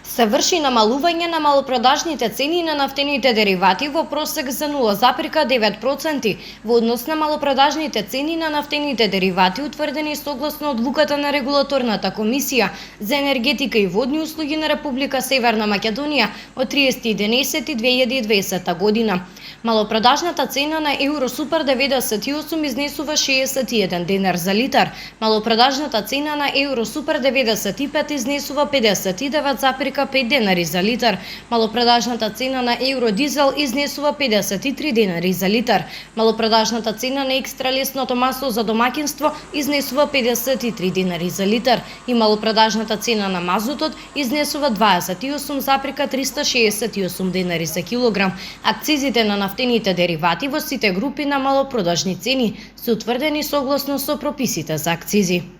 Се врши намалување на малопродажните цени на нафтените деривати во просек за 0,9% во однос на малопродажните цени на нафтените деривати утврдени согласно одлуката на Регулаторната комисија за енергетика и водни услуги на Република Северна Македонија од 30.11.2020 година. Малопродажната цена на Евросупер 98 изнесува 61 денар за литар. Малопродажната цена на Евросупер 95 изнесува 59,5 денари за литар. Малопродажната цена на Евродизел изнесува 53 денари за литар. Малопродажната цена на екстралесното масло за домаќинство изнесува 53 денари за литар и малопродажната цена на мазутот изнесува 28,368 денари за килограм. Акцизите на нафтените деривати во сите групи на малопродажни цени се утврдени согласно со прописите за акцизи.